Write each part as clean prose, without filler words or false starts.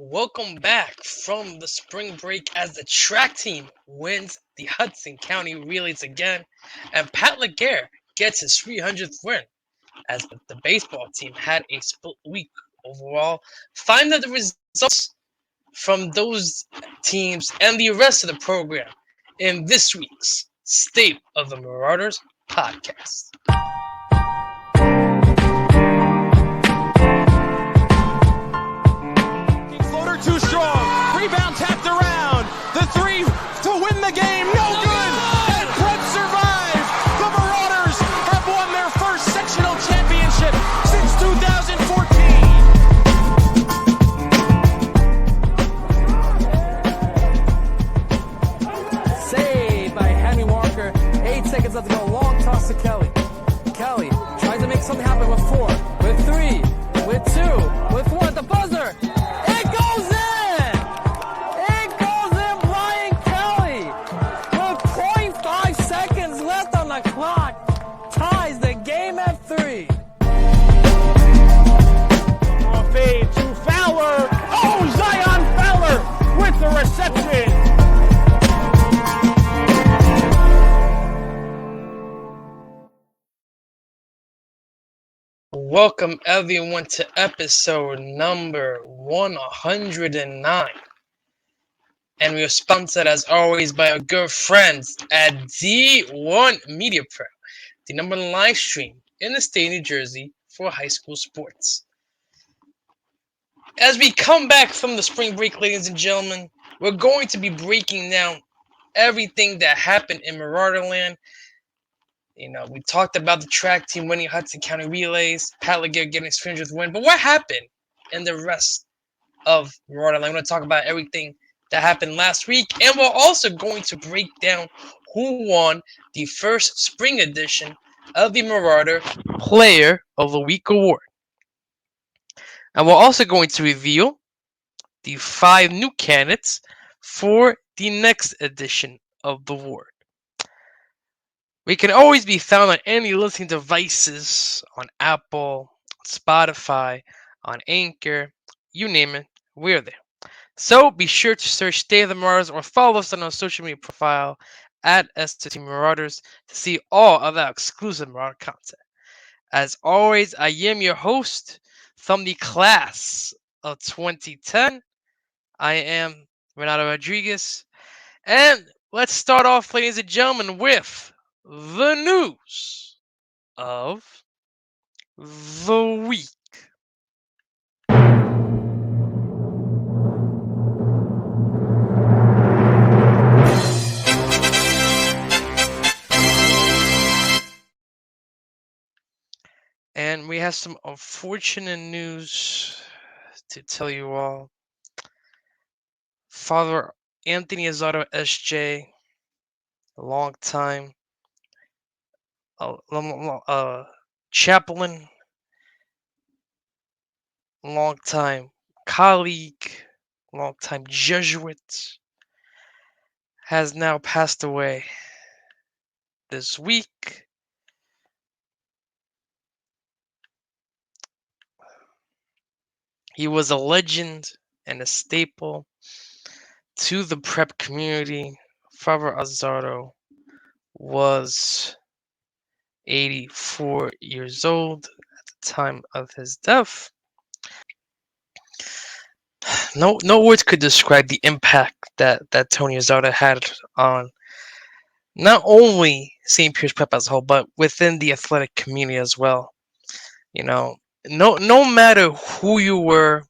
Welcome back from the spring break as the track team wins the Hudson County Relays again, and Pat Laguerre gets his 300th win as the baseball team had a split week overall. Find out the results from those teams and the rest of the program in this week's State of the Marauders podcast. Too strong. Rebound tapped around. The three to win the game. No good. And Prep survive. The Marauders have won their first sectional championship since 2014. Saved by Henry Walker. 8 seconds left to go. Long toss to Kelly. Kelly tries to make something happen with 4, with 3, with 2, with 1 at the buzzer. The reception. Welcome everyone to episode number 109. And we are sponsored as always by our good friends at D1 Media Pro, the number one live stream in the state of New Jersey for high school sports. As we come back from the spring break, ladies and gentlemen, we're going to be breaking down everything that happened in Marauder Land. We talked about the track team winning Hudson County Relays, Pat Laguerre getting his 300th win. But what happened in the rest of Marauder Land? I'm going to talk about everything that happened last week. And we're also going to break down who won the first spring edition of the Marauder Player of the Week award. And we're also going to reveal the 5 new candidates for the next edition of the award. We can always be found on any listening devices, on Apple, Spotify, on Anchor, you name it, we're there. So be sure to search State of the Marauders or follow us on our social media profile at SOTM Marauders to see all of our exclusive Marauder content. As always, I am your host from the class of 2010. I am Renato Rodriguez. And let's start off, ladies and gentlemen, with the news of the week. And we have some unfortunate news to tell you all. Father Anthony Azaro SJ, a long time chaplain, long time colleague, long time Jesuit, has now passed away this week. He was a legend and a staple to the prep community. Father Azaro was 84 years old at the time of his death. No words could describe the impact that Tony Azaro had on not only St. Pierre's Prep as a whole, but within the athletic community as well. No matter who you were,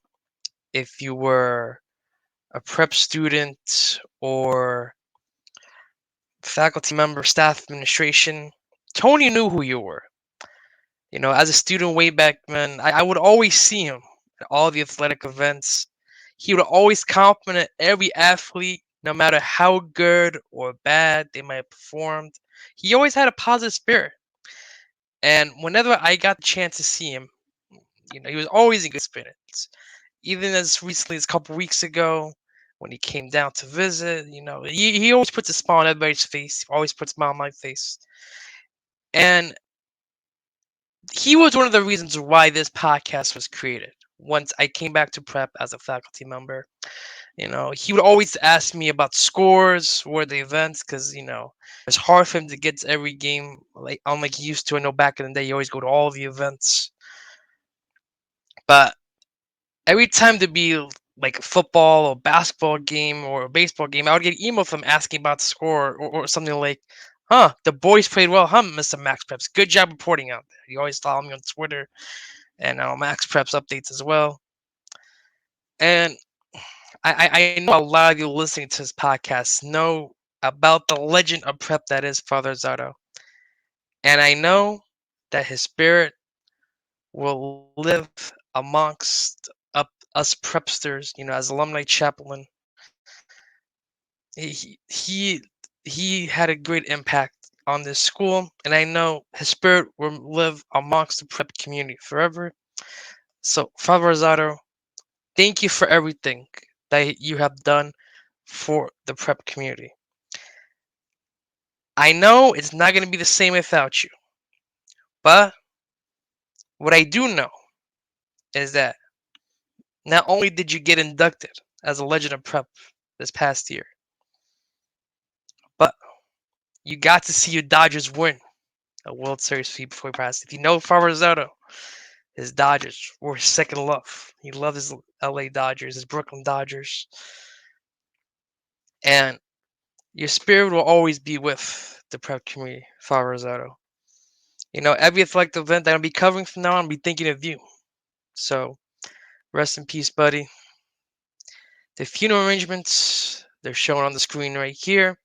if you were a prep student or faculty member, staff administration, Tony knew who you were. As a student way back when, I would always see him at all the athletic events. He would always compliment every athlete, no matter how good or bad they might have performed. He always had a positive spirit. And whenever I got the chance to see him, he was always in good spirits. Even as recently as a couple weeks ago, when he came down to visit, he always puts a smile on everybody's face. He always puts a smile on my face. And he was one of the reasons why this podcast was created. once I came back to prep as a faculty member. He would always ask me about scores or the events because, it's hard for him to get to every game, like unlike he used to. I know back in the day, you always go to all the events. But every time to be like a football or basketball game or a baseball game, I would get an email from him asking about the score or something like, the boys played well, Mr. Max Preps. Good job reporting out there. He always follow me on Twitter and Max Preps updates as well. And I know a lot of you listening to this podcast know about the legend of prep that is Father Zato. And I know that his spirit will live amongst us prepsters, as alumni chaplain. He he had a great impact on this school, and I know his spirit will live amongst the prep community forever. So, Father Zato, thank you for everything that you have done for the prep community. I know it's not going to be the same without you, but what I do know is that not only did you get inducted as a Legend of Prep this past year, but you got to see your Dodgers win a World Series feat before he passed. If you know Father Zato, his Dodgers were his second love. He loved his LA Dodgers, his Brooklyn Dodgers. And your spirit will always be with the prep community, Father Zato. Every athletic event that I'll be covering from now on, I'll be thinking of you. So, rest in peace, buddy. The funeral arrangements, they're shown on the screen right here,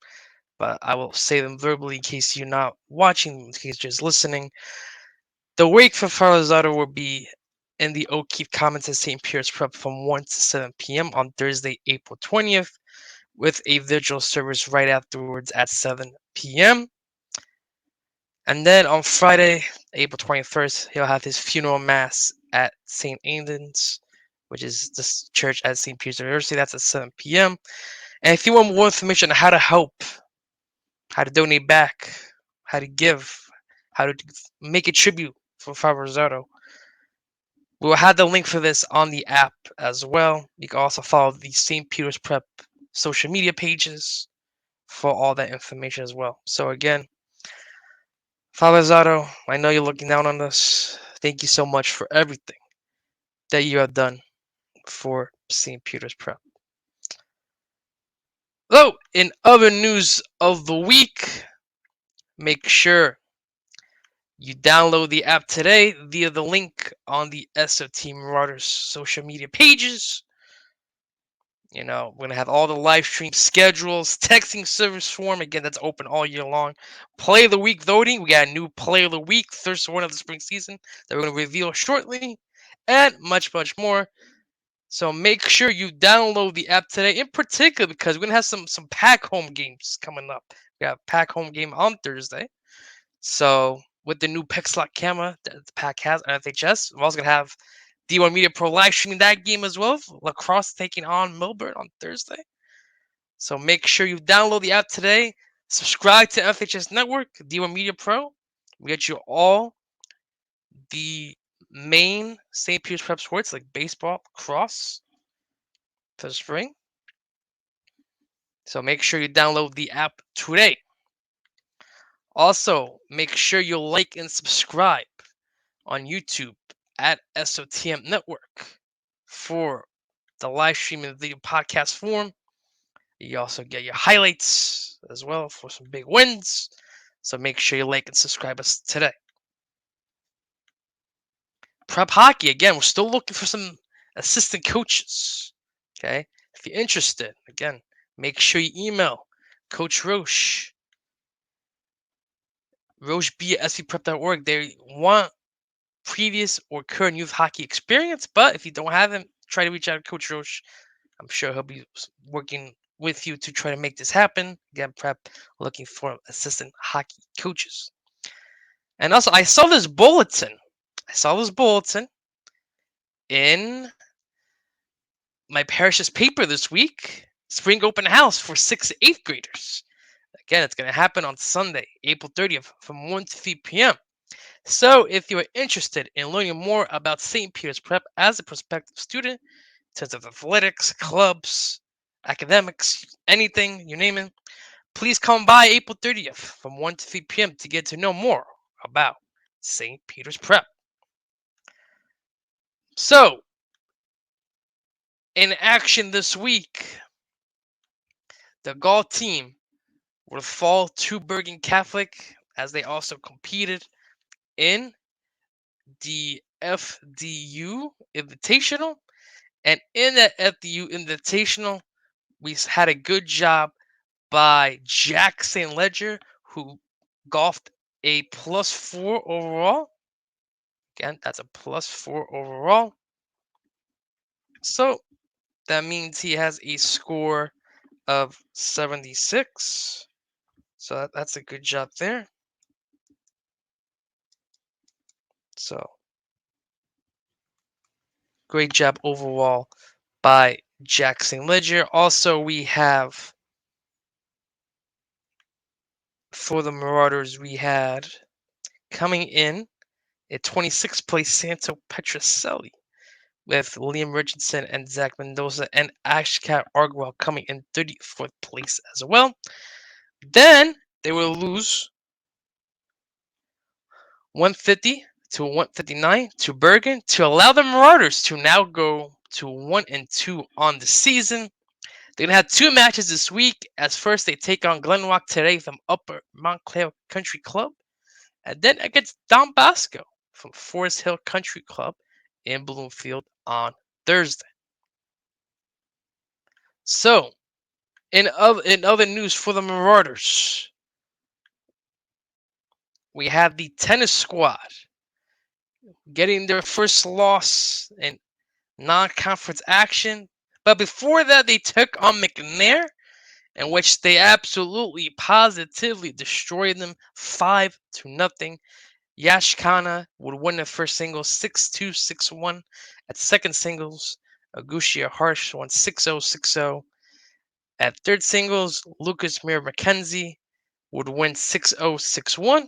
but I will say them verbally in case you're not watching, in case you're just listening. The wake for Father Zato will be in the O'Keefe Commons at St. Pierre's Prep from 1 to 7 p.m. on Thursday, April 20th, with a vigil service right afterwards at 7 p.m. And then on Friday, April 21st, he'll have his funeral mass at St. Aidan's, which is this church at St. Peter's University. That's at 7 p.m. And if you want more information on how to help, how to donate back, how to give, how to make a tribute for Father Zato, we will have the link for this on the app as well. You can also follow the St. Peter's Prep social media pages for all that information as well. So again, Father Zato, I know you're looking down on us. Thank you so much for everything that you have done for St. Peter's Prep. So, in other news of the week, make sure you download the app today via the link on the SOTM Marauders social media pages. We're going to have all the live stream schedules, texting service form. Again, that's open all year long. Play of the week voting. We got a new play of the week, first one of the spring season that we're going to reveal shortly, and much, much more. So make sure you download the app today, in particular because we're going to have some pack home games coming up. We have a pack home game on Thursday. So with the new Pixlot camera that the pack has on FHS, we're also going to have D1 Media Pro live streaming that game as well. Lacrosse taking on Melbourne on Thursday. So make sure you download the app today. Subscribe to FHS Network, D1 Media Pro. We get you all the main St. Peter's Prep sports like baseball, lacrosse for the spring. So make sure you download the app today. Also, make sure you like and subscribe on YouTube at SOTM Network for the live stream and video podcast form. You also get your highlights as well for some big wins. So make sure you like and subscribe us today. Prep hockey, again, we're still looking for some assistant coaches. Okay? If you're interested, again, make sure you email Coach Roche. RocheB at svprep.org. They want previous or current youth hockey experience, but if you don't have them, try to reach out to Coach Roche. I'm sure he'll be working with you to try to make this happen. Again, prep looking for assistant hockey coaches. And also, I saw this bulletin in my parish's paper this week. Spring open house for 6th to 8th graders. Again, it's going to happen on Sunday, April 30th from 1 to 3 p.m. So, if you're interested in learning more about St. Peter's Prep as a prospective student, in terms of athletics, clubs, academics, anything, you name it, please come by April 30th from 1 to 3 p.m. to get to know more about St. Peter's Prep. So, in action this week, the golf team will fall to Bergen Catholic as they also competed in the FDU Invitational. And in that FDU Invitational, we had a good job by Jack St. Ledger, who golfed a +4 overall. Again, that's a +4 overall. So that means he has a score of 76. So that's a good job there. So great job overall by Jack St. Ledger. Also, we have for the Marauders, we had coming in at 26th place Santo Petrocelli with Liam Richardson and Zach Mendoza and Ashcat Argwell coming in 34th place as well. Then they will lose 150 to 159 to Bergen to allow the Marauders to now go to 1-2 on the season. They're gonna have two matches this week. As first, they take on Glenrock today from Upper Montclair Country Club, and then against Don Bosco from Forest Hill Country Club in Bloomfield on Thursday. So, in other news for the Marauders, we have the tennis squad getting their first loss in non-conference action. But before that, they took on McNair, in which they absolutely positively destroyed them 5-0. Yash Khanna would win the first singles 6-2, 6-1. At second singles, Agushia Harsh won 6-0, 6-0. At third singles, Lucas Mir McKenzie would win 6-0, 6-1.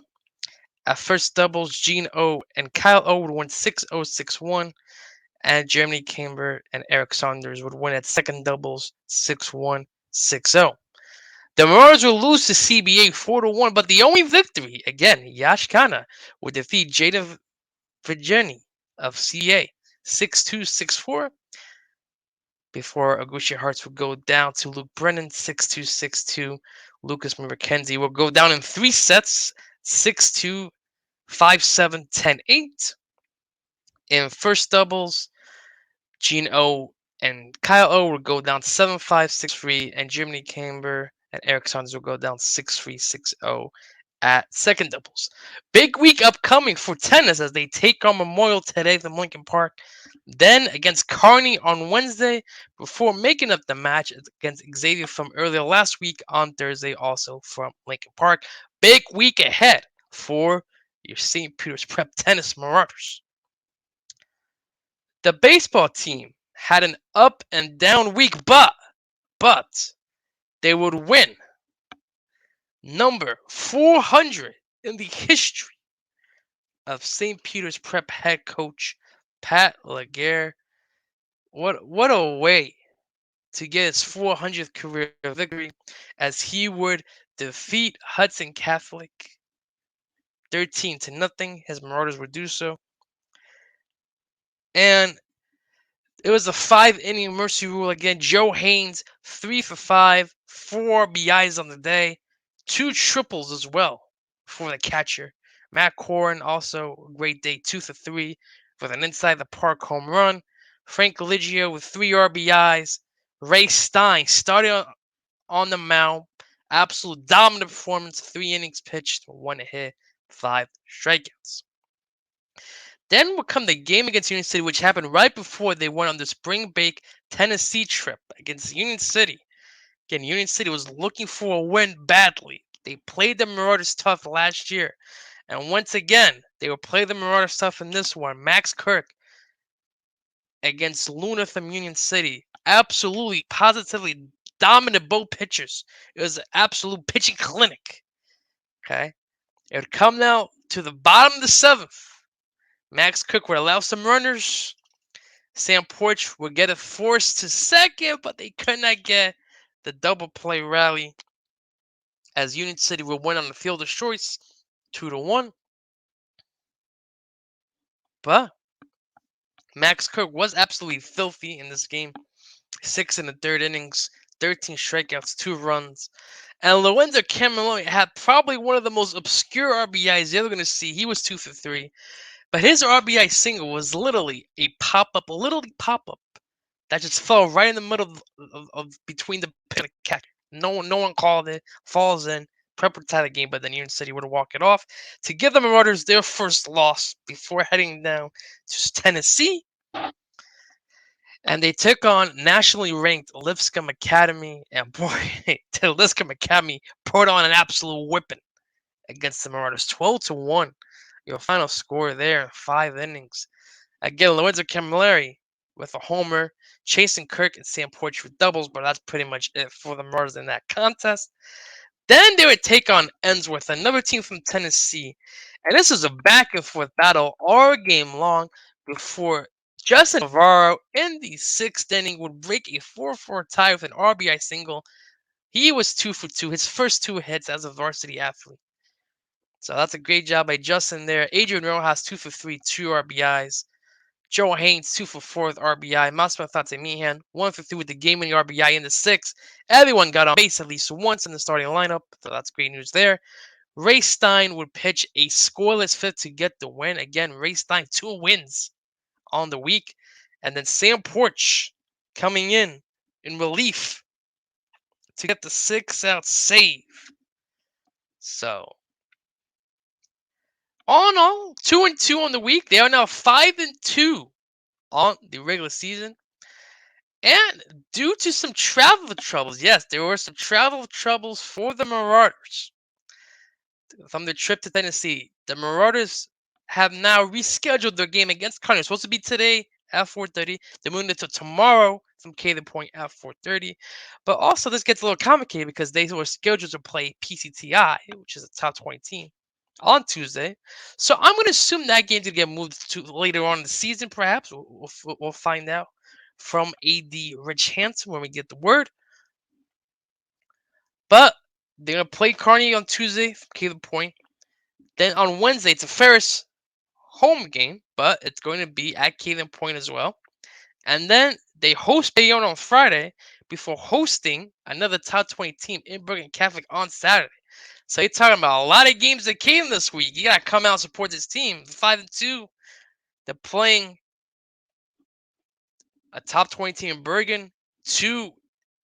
At first doubles, Gene O and Kyle O would win 6-0, 6-1. And Jeremy Camber and Eric Saunders would win at second doubles 6-1, 6-0. The Marauders will lose to CBA 4-1, but the only victory, again, Yash Khanna would defeat Jada Vigeni of CA 6-2, 6-4. Before Agushia Hearts would go down to Luke Brennan 6-2, 6-2. Lucas McKenzie will go down in 3 sets 6-2, 5-7, 10-8. In first doubles, Gene O and Kyle O will go down 7-5, 6-3, and Jimmy Camber and Eric Saunders will go down 6-3, 6-0 at second doubles. Big week upcoming for tennis as they take on Memorial today from Lincoln Park. Then against Kearney on Wednesday before making up the match against Xavier from earlier last week on Thursday, also from Lincoln Park. Big week ahead for your St. Peter's Prep Tennis Marauders. The baseball team had an up and down week, but they would win number 400 in the history of St. Peter's Prep head coach Pat Laguerre. What a way to get his 400th career victory as he would defeat Hudson Catholic 13-0. His Marauders would do so. And it was a 5-inning mercy rule again. Joe Haynes, 3 for 5, 4 RBIs on the day, 2 triples as well for the catcher. Matt Corrin, also a great day, 2 for 3 with an inside the park home run. Frank Ligio with 3 RBIs. Ray Stein started on the mound. Absolute dominant performance, 3 innings pitched, 1 hit, 5 strikeouts. Then would come the game against Union City, which happened right before they went on the spring break Tennessee trip against Union City. Again, Union City was looking for a win badly. They played the Marauders tough last year. And once again, they will play the Marauders tough in this one. Max Kirk against Luna from Union City. Absolutely, positively dominant both pitchers. It was an absolute pitching clinic. Okay? It would come now to the bottom of the 7th. Max Cook would allow some runners. Sam Porch would get it forced to second, but they could not get the double play rally as Union City would win on the field of choice 2-1. But Max Cook was absolutely filthy in this game. 6 in the 3rd innings, 13 strikeouts, 2 runs. And Lorenzo Camilleri had probably one of the most obscure RBIs you're ever going to see. He was 2 for 3. But his RBI single was literally a pop-up that just fell right in the middle of between the catch. No one called it. Falls in. Prep would tie the game, but then Union City would walk it off to give the Marauders their first loss before heading down to Tennessee. And they took on nationally ranked Lipscomb Academy, and boy, the Lipscomb Academy put on an absolute whipping against the Marauders, 12-1. Your final score there, 5 innings. Again, Lorenzo Camilleri with a homer, chasing Kirk and Sam Porch with doubles, but that's pretty much it for the Marauders in that contest. Then they would take on Ensworth, another team from Tennessee, and this was a back and forth battle all game long before Justin Navarro in the 6th inning would break a 4-4 tie with an RBI single. He was 2 for 2, his first 2 hits as a varsity athlete. So that's a great job by Justin there. Adrian Rojas 2 for 3, 2 RBIs. Joe Haynes 2 for 4 with RBI. Massimo Meehan 1 for 3 with the game-winning RBI in the 6th. Everyone got on base at least once in the starting lineup, so that's great news there. Ray Stein would pitch a scoreless 5th to get the win. Again, Ray Stein 2 wins on the week. And then Sam Porch coming in relief to get the 6-out save. So, all in all, 2-2 on the week. They are now 5-2 on the regular season. And due to some travel troubles, yes, there were some travel troubles for the Marauders from the trip to Tennessee. The Marauders have now rescheduled their game against Connor. It's supposed to be today at 4:30. They're moving it to tomorrow from Cayden Point at 4:30. But also, this gets a little complicated because they were scheduled to play PCTI, which is a top 20 team, on Tuesday. So I'm going to assume that game's going to get moved to later on in the season, perhaps. We'll find out from AD Rich Hansen when we get the word. But they're going to play Kearney on Tuesday from Cayden Point. Then on Wednesday, it's a Ferris home game, but it's going to be at Cayden Point as well. And then they host Bayonne on Friday before hosting another top 20 team in Bergen Catholic on Saturday. So you're talking about a lot of games that came this week. You got to come out and support this team. 5-2. They're playing a top 20 team in Bergen, 2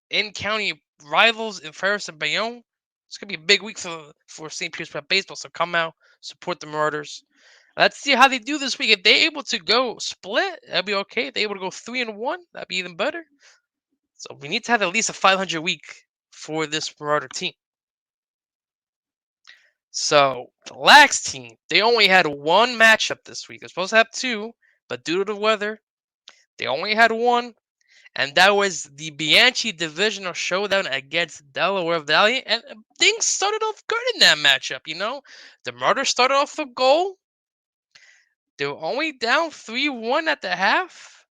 in-county rivals in Ferris and Bayonne. It's going to be a big week for St. Peter's Prep Baseball, so come out, support the Marauders. Let's see how they do this week. If they're able to go split, that'd be okay. If they're able to go 3-1, that'd be even better. So we need to have at least a 500 week for this Marauder team. So the Lax team, they only had 1 matchup this week. They're supposed to have 2, but due to the weather, they only had 1. And that was the Bianchi Divisional Showdown against Delaware Valley. And things started off good in that matchup, you know. The Marauders started off a goal. They were only down 3-1 at the half.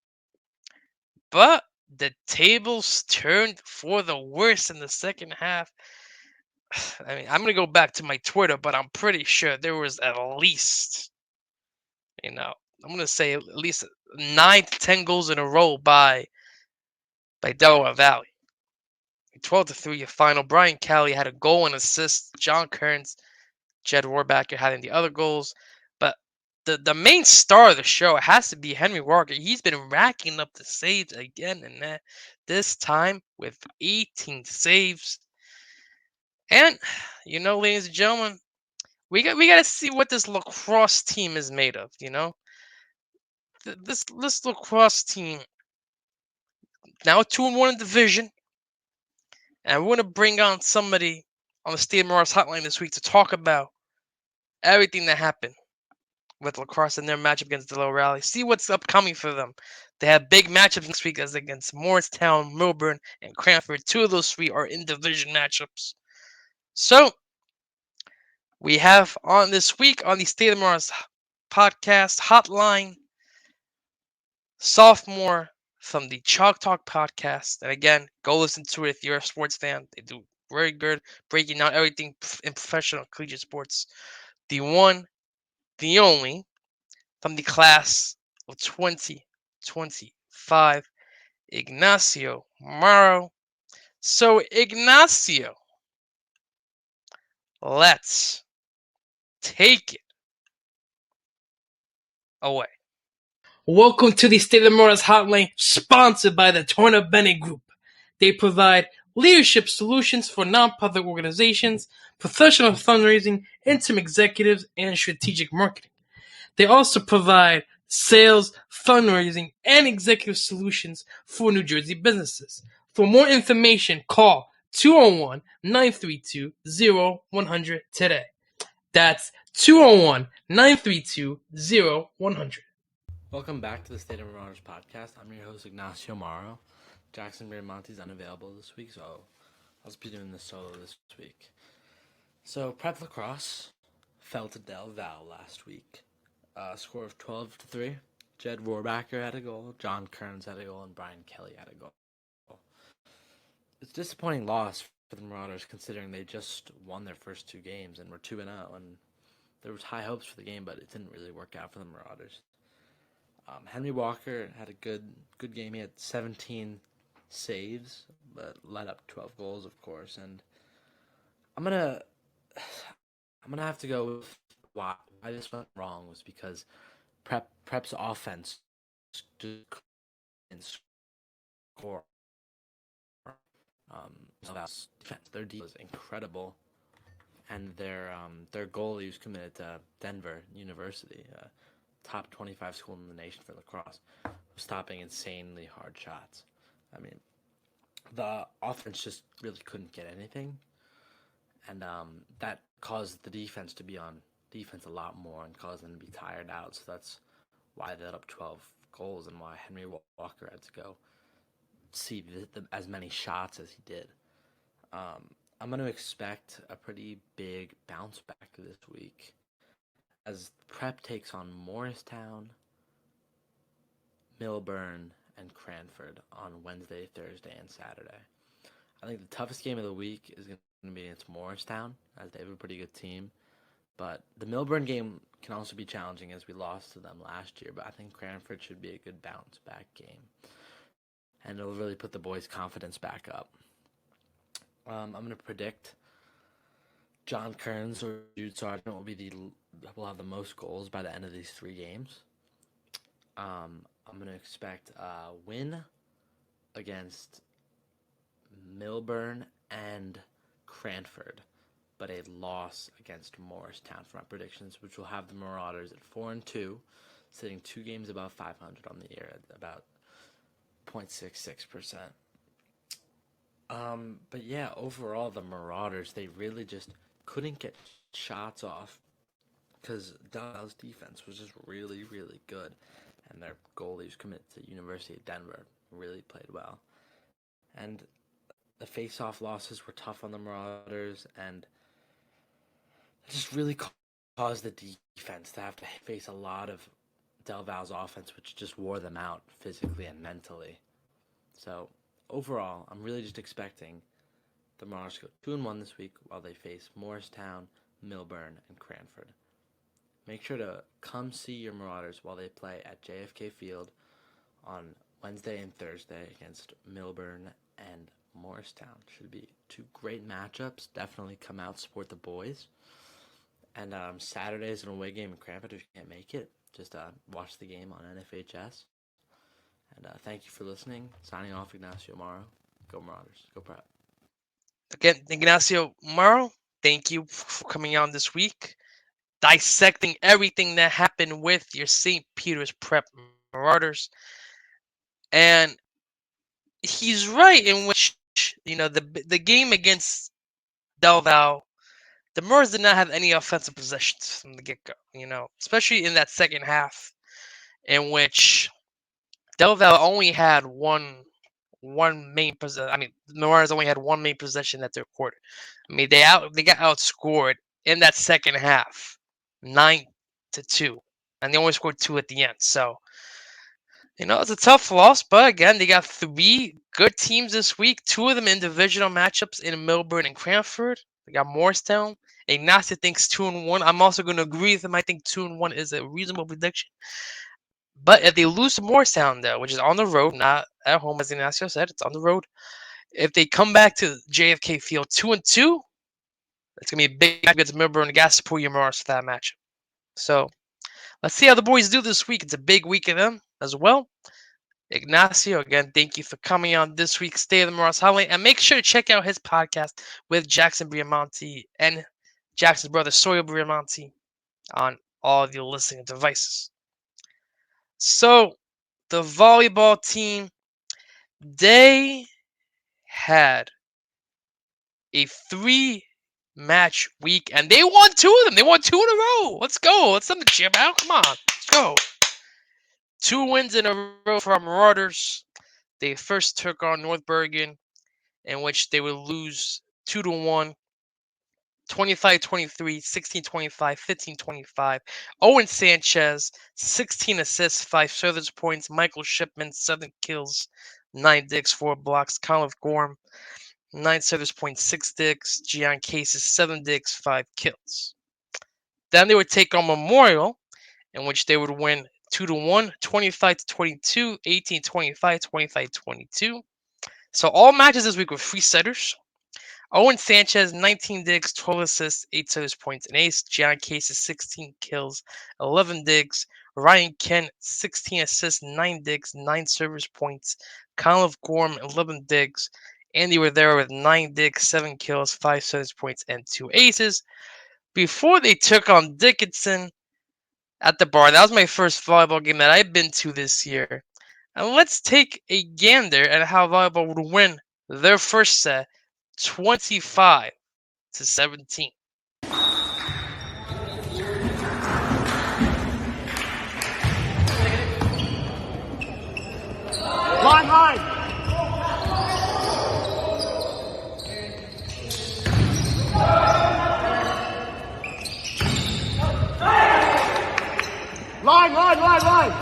But the tables turned for the worse in the second half. I mean, I'm going to go back to my Twitter, but I'm pretty sure there was at least, I'm going to say at least 9 to 10 goals in a row by Delaware Valley. 12-3, your final. Brian Calley had a goal and assist. John Kearns, Jed Warbacker having the other goals. But the main star of the show has to be Henry Walker. He's been racking up the saves again and that. This time with 18 saves. And, ladies and gentlemen, we got to see what this lacrosse team is made of, This lacrosse team, now 2-1 in division. And we're going to bring on somebody on the State of Marauders Hotline this week to talk about everything that happened with lacrosse in their matchup against Delaware Valley. See what's upcoming for them. They have big matchups next week as against Morristown, Milburn, and Cranford. 2 of those 3 are in division matchups. So, We have on this week on the State of Mars podcast hotline, sophomore from the Chalk Talk podcast. And again, go listen to it if you're a sports fan. They do very good breaking down everything in professional collegiate sports. The one, the only, from the class of 2025, Ignacio Marro. So, Ignacio, let's take it away. Welcome to the State of Mars Hotline, sponsored by the Torna Bennett Group. They provide leadership solutions for nonprofit organizations, professional fundraising, interim executives, and strategic marketing. They also provide sales, fundraising, and executive solutions for New Jersey businesses. For more information, call 201-932-0100 today. That's 201-932-0100. Welcome back to the State of Marauders podcast. I'm your host, Ignacio Marro. Jackson Monty's unavailable this week, so I'll just be doing this solo this week. So, Pat Lacrosse fell to Del Val last week. Score of 12-3. Jed Rohrbacher had a goal, John Kearns had a goal, and Brian Kelly had a goal. It's a disappointing loss for the Marauders considering they just won their first two games and were 2-0, and there was high hopes for the game, but it didn't really work out for the Marauders. Henry Walker had a good game. He had 17 saves, but let up 12 goals, of course. And I'm gonna have to go with why this went wrong was because Prep's offense just couldn't score. Defense, their defense was incredible, and their goalie who's committed to Denver University. Top 25 school in the nation for lacrosse, was stopping insanely hard shots. I mean, the offense just really couldn't get anything, and that caused the defense to be on defense a lot more and caused them to be tired out. So that's why they let up 12 goals and why Henry Walker had to go see as many shots as he did. I'm going to expect a pretty big bounce back this week, as Prep takes on Morristown, Millburn, and Cranford on Wednesday, Thursday, and Saturday. I think the toughest game of the week is going to be against Morristown, as they have a pretty good team. But the Millburn game can also be challenging, as we lost to them last year. But I think Cranford should be a good bounce-back game, and it'll really put the boys' confidence back up. I'm going to predict John Kearns or Jude Sargent will have the most goals by the end of these three games. I'm going to expect a win against Millburn and Cranford, but a loss against Morristown for my predictions, which will have the Marauders at 4-2, sitting 2 games above 500 on the year at about 0.66%. But yeah, overall, the Marauders, they really just couldn't get shots off because Dallas' defense was just really, really good, and their goalies committed to University of Denver really played well. And the face-off losses were tough on the Marauders, and it just really caused the defense to have to face a lot of Del Val's offense, which just wore them out physically and mentally. So overall, I'm really just expecting the Marauders to go 2-1 this week while they face Morristown, Millburn, and Cranford. Make sure to come see your Marauders while they play at JFK Field on Wednesday and Thursday against Millburn and Morristown. Should be 2 great matchups. Definitely come out, support the boys. And Saturday is an away game in Cranford. If you can't make it, just watch the game on NFHS. And thank you for listening. Signing off, Ignacio Marro. Go Marauders. Go Prep. Again, Ignacio Marro, thank you for coming on this week, dissecting everything that happened with your St. Peter's Prep Marauders. And he's right in which, the game against Del Val, the Marauders did not have any offensive possessions from the get-go, especially in that second half, in which Del Val only had one main possession. I mean, the Marauders only had one main possession at their quarter. I mean, they got outscored in that second half, 9-2, and they only scored 2 at the end. So, it's a tough loss, but again, they got 3 good teams this week. 2 of them in divisional matchups in Melbourne and Cranford. They got Morristown. Ignacio thinks 2-1. I'm also going to agree with him. I think 2-1 is a reasonable prediction. But if they lose to Morristown, though, which is on the road, not at home, as Ignacio said, it's on the road. If they come back to JFK Field 2-2, it's going to be a big match against Melbourne and got to support your Marauders for that matchup. So let's see how the boys do this week. It's a big week of them as well. Ignacio, again, thank you for coming on this week's State of the Marauders Hotline. And make sure to check out his podcast with Jackson Briamonte and Jackson's brother Sawyer Briamonte on all of your listening devices. So, the volleyball team, they had a 3-match week, and they won 2 of them. They won 2 in a row. Let's go. Let's send the chip out. Come on. Let's go. 2 wins in a row for our Marauders. They first took on North Bergen, in which they would lose 2-1, 25-23, 16-25, 15-25. Owen Sanchez, 16 assists, 5 service points. Michael Shipman, 7 kills, 9 digs, 4 blocks. Colin Gorm, 9 service points, 6 digs. Gian Cases, 7 digs, 5 kills. Then they would take on Memorial, in which they would win 2-1, 25-22, 18-25, 25-22. So all matches this week were 3 setters. Owen Sanchez, 19 digs, 12 assists, 8 service points, and ace. Gian Cases, 16 kills, 11 digs. Ryan Kent, 16 assists, 9 digs, 9 service points. Colin Gorm, 11 digs. Andy were there with 9 digs, 7 kills, 5 service points, and 2 aces. Before they took on Dickinson at the bar. That was my first volleyball game that I've been to this year. And let's take a gander at how volleyball would win their first set, 25-17. Line. Line.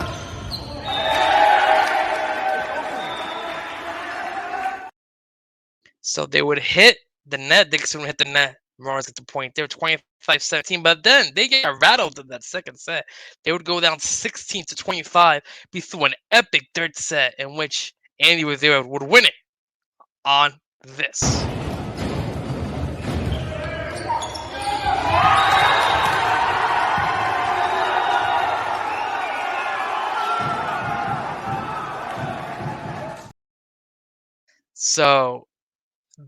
So they would hit the net. Dixon would hit the net. Marauders at the point. They were 25-17, but then they get rattled in that second set. They would go down 16-25 before an epic third set in which Andy Rivera would win it on this. So,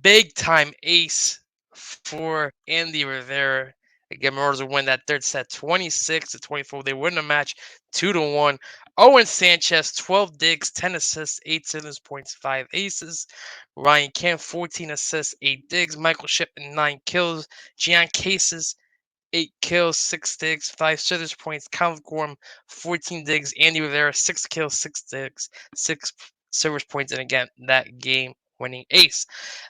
big time ace for Andy Rivera. Again, Marauders would win that third set 26-24. They win the match 2-1. Owen Sanchez, 12 digs, 10 assists, 8 service points, 5 aces. Ryan Kemp, 14 assists, 8 digs. Michael Shipman, 9 kills. Gian Cases, 8 kills, 6 digs, 5 service points. Colin Gorm, 14 digs. Andy Rivera, 6 kills, 6 digs, 6 service points. And again, that game winning ace.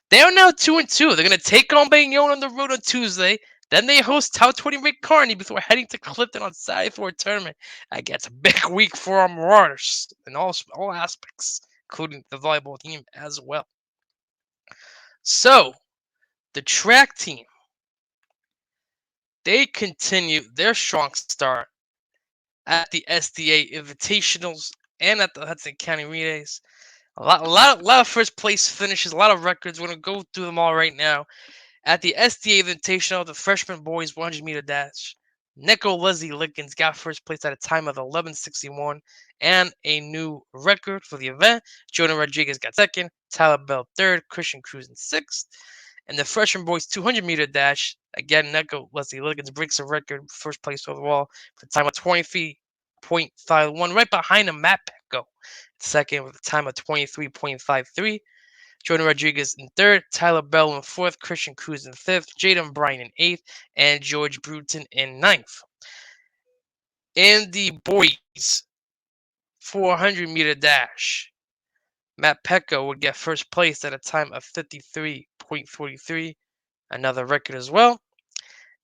They are now 2-2. They're going to take on Bayonne on the road on Tuesday. Then they host Top 20 Rick Carney before heading to Clifton on Saturday for a tournament. I guess a big week for our Marauders in all aspects, including the volleyball team as well. So, the track team, they continue their strong start at the SDA Invitationals and at the Hudson County Relays. A lot of first place finishes, a lot of records. We're going to go through them all right now. At the SDA Invitational, the freshman boys 100-meter dash, Nico Leslie Lickens got first place at a time of 11:61 and a new record for the event. Jonah Rodriguez got second, Tyler Bell third, Christian Cruz in sixth. And the freshman boys 200-meter dash, again, Nico Leslie Lickens breaks a record, first place overall, for a time of 23.51, right behind him, Matt Petco, second with a time of 23.53. Jordan Rodriguez in third, Tyler Bell in fourth, Christian Cruz in fifth, Jaden Bryan in eighth, and George Bruton in ninth. In the boys 400-meter dash, Matt Petco would get first place at a time of 53.43, another record as well.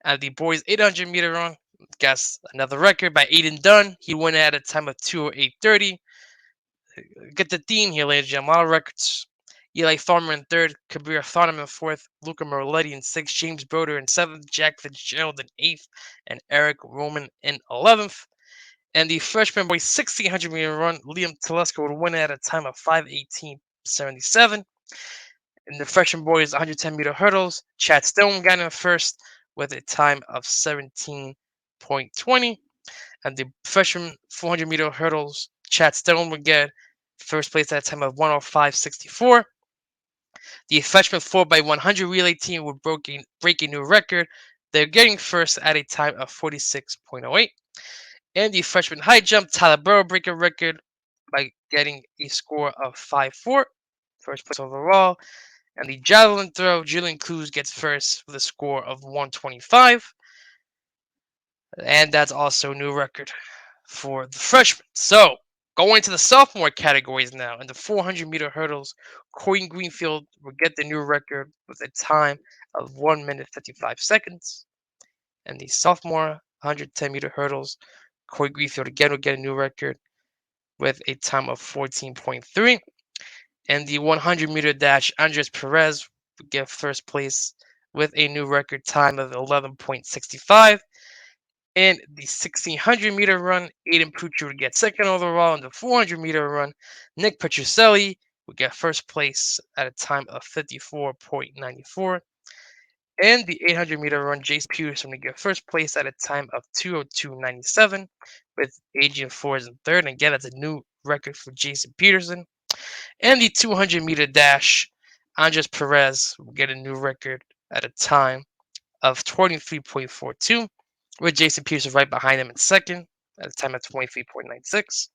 And the boys 800-meter run, guess another record by Aiden Dunn. He won at a time of 2:08:30. Get the theme here, ladies and gentlemen. A lot of records. Eli Farmer in third, Kabir Thottam in fourth, Luca Maroletti in sixth, James Broder in seventh, Jack Fitzgerald in eighth, and Eric Roman in 11th. And the freshman boys 1600-meter run, Liam Telesco would win at a time of 5:18:77. In the freshman boys 110-meter hurdles, Chad Stone got in first with a time of 17:20. And the freshman 400-meter hurdles, Chad Stone would get first place at a time of 1:05:64. The freshman 4x100 relay team would break a new record. They're getting first at a time of 46:08. And the freshman high jump, Tyler Burrow break a record by getting a score of 5:4, first place overall. And the javelin throw, Julian Cruz gets first with a score of 125. And that's also a new record for the freshmen. So, going to the sophomore categories now. In the 400-meter hurdles, Corey Greenfield will get the new record with a time of 1 minute 55 seconds. And the sophomore 110-meter hurdles, Corey Greenfield again will get a new record with a time of 14:3. And the 100-meter dash, Andres Perez will get first place with a new record time of 11:65. And the 1600-meter run, Aiden Pucci would get second overall. In the 400-meter run, Nick Petrucelli would get first place at a time of 54:94. And the 800-meter run, Jace Peterson would get first place at a time of 2:02:97, with Adrian Flores in third. And again, that's a new record for Jason Peterson. And the 200-meter dash, Andres Perez will get a new record at a time of 23:42, with Jason Peterson right behind him in second at a time of 23:96.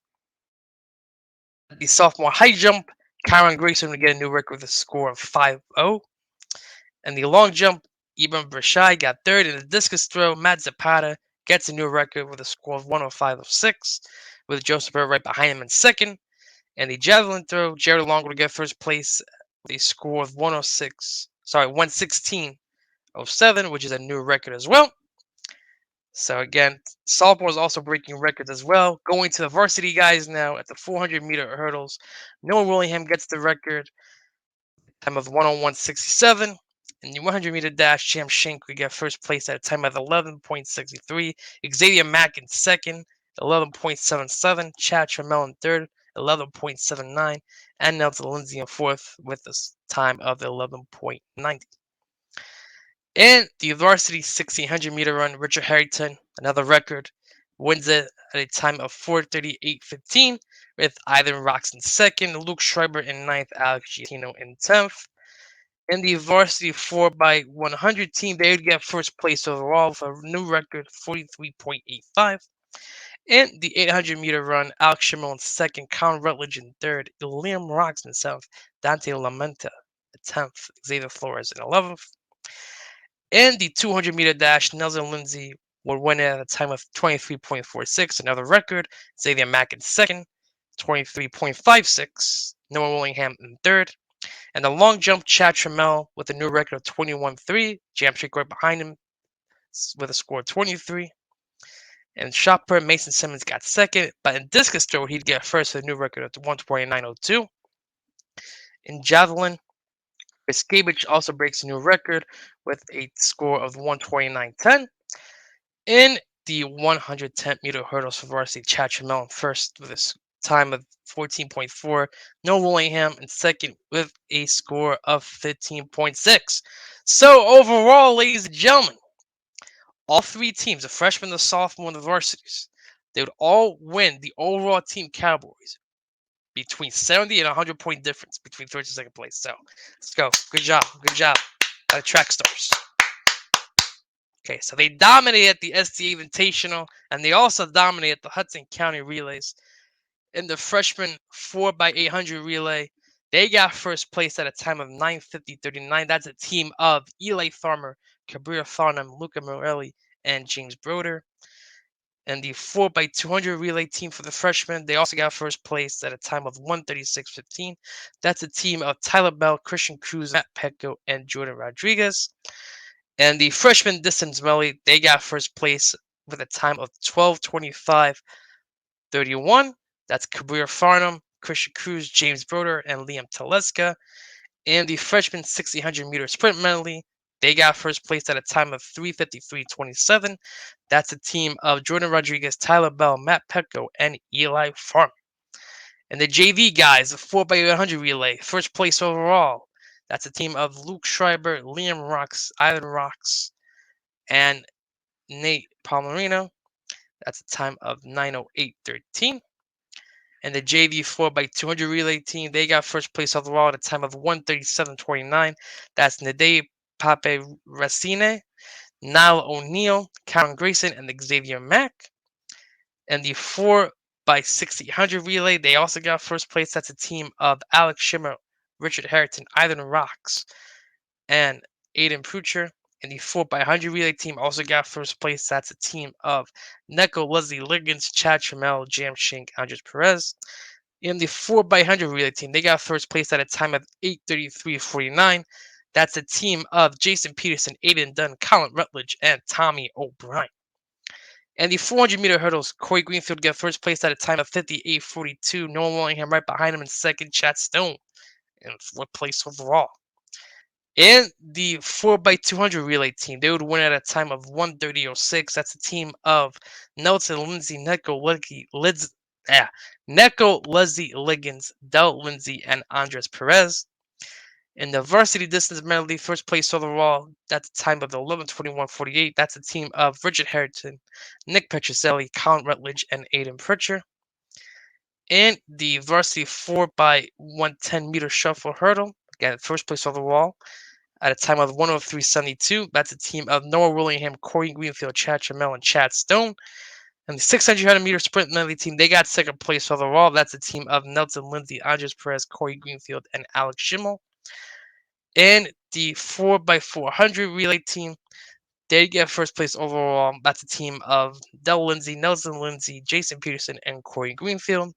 The sophomore high jump, Kyron Grayson will get a new record with a score of 5:0. And the long jump, Ibram Brashai got third. In the discus throw, Matt Zapata gets a new record with a score of 1:05:06, with Joseph Burr right behind him in second. And the javelin throw, Jared Long will get first place with a score of 1:16:07, which is a new record as well. So again, softball is also breaking records as well. Going to the varsity guys now at the 400-meter hurdles, Noah Willingham gets the record, time of 1:01:67. In the 100-meter dash, Jam Shank would get first place at a time of 11:63. Xavier Mack in second, 11:77. Chad Trammell in third, 11:79. And Nelson Lindsay in fourth with a time of 11:90. And the varsity 1600-meter run, Richard Harrington, another record, wins it at a time of 4:38:15, with Ivan Rocks in second, Luke Schreiber in ninth, Alex Giacchino in 10th. In the varsity 4x100 team, they would get first place overall with a new record, 43:85. In the 800-meter run, Alex Schimmel in second, Colin Rutledge in third, Liam Rocks in seventh, Dante Lamenta in 10th, Xavier Flores in 11th. In the 200-meter dash, Nelson Lindsay would win it at a time of 23:46, another record. Xavier Mack in second, 23:56. Noah Willingham in third. And the long jump, Chad Trammell with a new record of 21:3. Jam Streak right behind him with a score of 23. And shot put, Mason Simmons got second. But in discus throw, he'd get first with a new record of 1:29:02. In javelin, Chris Gabich also breaks a new record with a score of 1:29:10. In the 110-meter hurdles for varsity, Chad Trammell first with a time of 14:4. Noah Willingham in second with a score of 15:6. So overall, ladies and gentlemen, all three teams, the freshmen, the sophomore, and the varsities, they would all win the overall team categories between 70 and 100-point difference between third and second place. So let's go. Good job. Good job. Track stars. Okay, so they dominated the SDA Invitational, and they also dominated the Hudson County Relays. In the freshman 4x800 relay, they got first place at a time of 9:50:39. That's a team of Eli Farmer, Kabir Farnham, Luca Morelli, and James Broder. And the 4x200 relay team for the freshmen, they also got first place at a time of 1:36:15. That's a team of Tyler Bell, Christian Cruz, Matt Petco, and Jordan Rodriguez. And the freshman distance medley, they got first place with a time of 12:25:31. That's Kabir Farnham, Christian Cruz, James Broder, and Liam Teleska. And the freshman 1600-meter sprint medley, they got first place at a time of 3:53:27. That's a team of Jordan Rodriguez, Tyler Bell, Matt Petco, and Eli Farmer. And the JV guys, the 4x100 relay, first place overall. That's a team of Luke Schreiber, Liam Rocks, Ivan Rocks, and Nate Palmerino. That's a time of 9:08:13. And the JV 4x200 relay team, they got first place overall at a time of 1:37:29. That's Nadei Pape Racine, Niall O'Neill, Karen Grayson, and Xavier Mack. And the 4x60 relay, they also got first place. That's a team of Alex Schimmer, Richard Harrington, Ivan Rocks, and Aiden Prucher. And the 4x100 relay team also got first place. That's a team of Neko, Leslie Liggins, Chad Trammell, Jam Shink, Andres Perez. In the 4x100 relay team, they got first place at a time of 8:33:49. That's a team of Jason Peterson, Aiden Dunn, Colin Rutledge, and Tommy O'Brien. And the 400-meter hurdles, Corey Greenfield got first place at a time of 58:42. Noah Willingham right behind him in second, Chad Stone in fourth place overall. And the 4x200 relay team, they would win at a time of 1:30:06. That's a team of Nelson, Lindsay, Neko, Leslie Liggins, Del Lindsay, and Andres Perez. In the varsity distance medley, first place overall, that's a time of 11:21:48. That's a team of Richard Harrington, Nick Petroselli, Colin Rutledge, and Aiden Pritchard. And the varsity 4x110-meter shuffle hurdle, again, first place overall, at a time of 1:03:72. That's a team of Noah Willingham, Corey Greenfield, Chad Trammell, and Chad Stone. And the 600-meter sprint medley team, they got second place overall. That's a team of Nelson Lindsay, Andres Perez, Corey Greenfield, and Alex Schimmel. And the 4x400 relay team, they get first place overall. That's a team of Del Lindsay, Nelson Lindsay, Jason Peterson, and Corey Greenfield.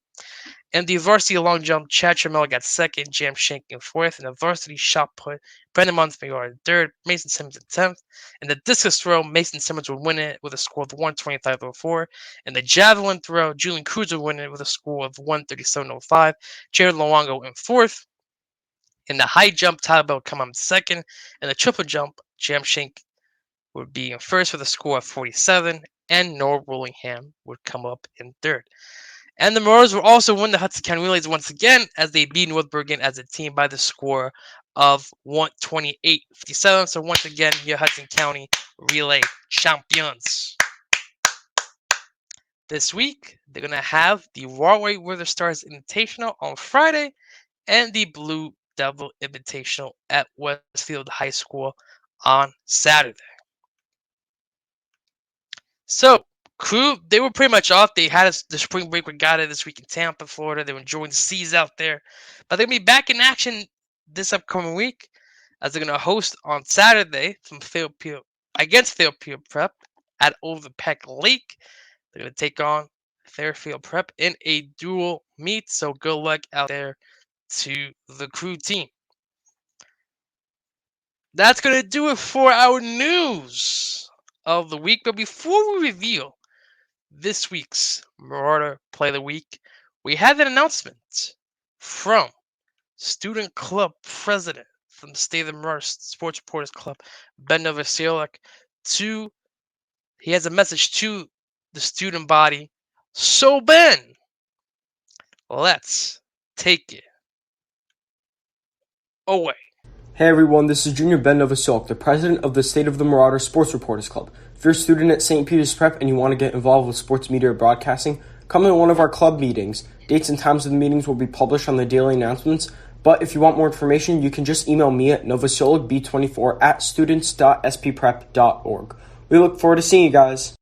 And the varsity long jump, Chad Trammell got second, Jam Shank in fourth. And the varsity shot put, Brendan Montemayor in third, Mason Simmons in 10th. And the discus throw, Mason Simmons would win it with a score of 1:25:04. And the javelin throw, Julian Cruz would win it with a score of 1:37:05. Jared Luongo in fourth. In the high jump, Tyler Bell would come up second. And the triple jump, Jam Shank would be in first with a score of 47. And Noah Willingham would come up in third. And the Marauders will also win the Hudson County Relays once again as they beat North Bergen as a team by the score of 128-57. So once again, your Hudson County Relay champions. This week, they're going to have the Rawway Weather Stars Invitational on Friday and the Blue Devil Invitational at Westfield High School on Saturday. So, crew, they were pretty much off. They had the spring break regatta this week in Tampa, Florida. They were enjoying the seas out there. But they're going to be back in action this upcoming week as they're going to host on Saturday from against Fairfield Prep at Overpeck Lake. They're going to take on Fairfield Prep in a dual meet. So good luck out there to the crew team. That's going to do it for our news of the week. But before we reveal this week's Marauder Player of the Week, we have an announcement from Student Club President from the State of the Marauder Sports Reporters Club, Ben Novosiolek. He has a message to the student body. So, Ben, let's take it away. Hey everyone, this is Junior Ben Novosiolek, the president of the State of the Marauder Sports Reporters Club. If you're a student at St. Peter's Prep and you want to get involved with sports media or broadcasting, come to one of our club meetings. Dates and times of the meetings will be published on the daily announcements, but if you want more information, you can just email me at novosiolikb24@students.spprep.org. We look forward to seeing you guys.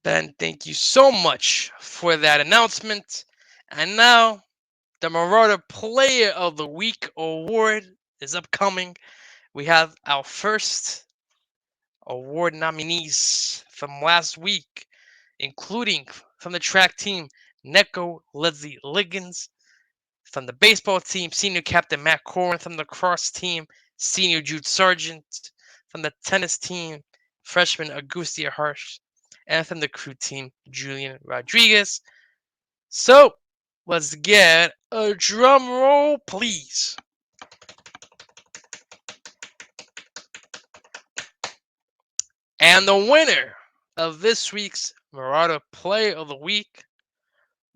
Ben, thank you so much for that announcement. And now, the Marauder Player of the Week award is upcoming. We have our first award nominees from last week, including from the track team, Neko Leslie Liggins. From the baseball team, senior captain Matt Corwin. From the lacrosse team, senior Jude Sargent. From the tennis team, freshman Augustia Harsh. And from the crew team, Julian Rodriguez. So, let's get a drum roll, please. And the winner of this week's Marauder Player of the Week,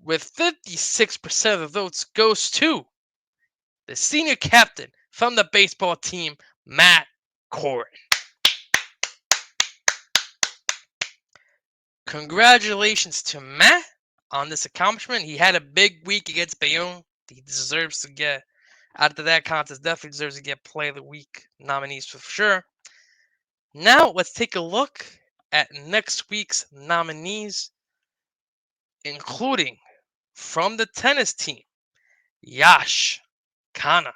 with 56% of the votes, goes to the senior captain from the baseball team, Matt Corrin. Congratulations to Matt on this accomplishment. He had a big week against Bayonne. He deserves to get out of that contest. Definitely deserves to get Play of the Week nominees for sure. Now let's take a look at next week's nominees, including from the tennis team, Yash Khanna.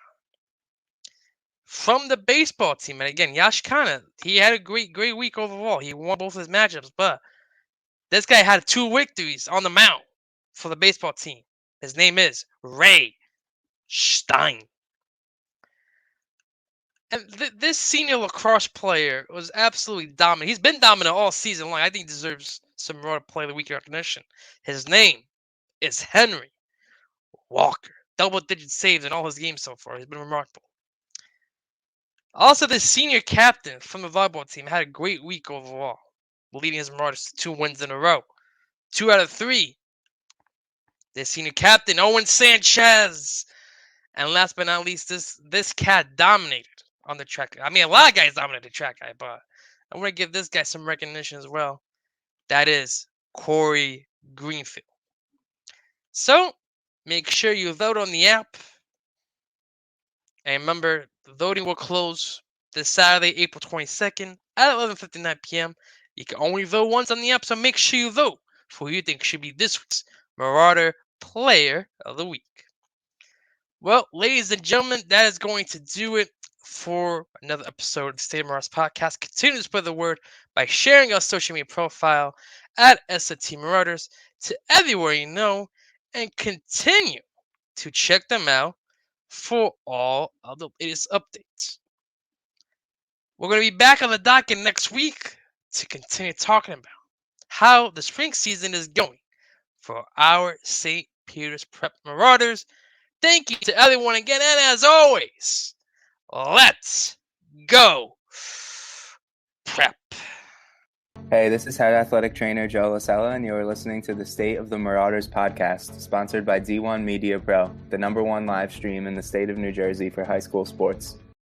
From the baseball team, and again, Yash Khanna, he had a great week overall. He won both his matchups, but this guy had 2 victories on the mound for the baseball team. His name is Ray Stein. And this senior lacrosse player was absolutely dominant. He's been dominant all season long. I think he deserves some Marauder Player of the Week recognition. His name is Henry Walker. Double-digit saves in all his games so far. He's been remarkable. Also, the senior captain from the volleyball team had a great week overall, leading his Marauders to 2 wins in a row. 2 out of 3. The senior captain, Owen Sanchez. And last but not least, this cat dominated on the track. I mean, a lot of guys dominated the track guy, but I want to give this guy some recognition as well. That is Corey Greenfield. So, make sure you vote on the app. And remember, the voting will close this Saturday, April 22nd at 11:59 p.m. You can only vote once on the app, so make sure you vote for who you think should be this week's Marauder Player of the Week. Well, ladies and gentlemen, that is going to do it for another episode of the State of Marauders podcast. Continue to spread the word by sharing our social media profile at SOTM Marauders to everywhere you know, and continue to check them out for all of the latest updates. We're going to be back on the docket next week to continue talking about how the spring season is going for our St. Peter's Prep Marauders. Thank you to everyone again, and as always, let's go Prep. Hey, this is head athletic trainer Joe Lasella, and you're listening to the State of the Marauders podcast, sponsored by D1 Media Pro, the #1 live stream in the state of New Jersey for high school sports.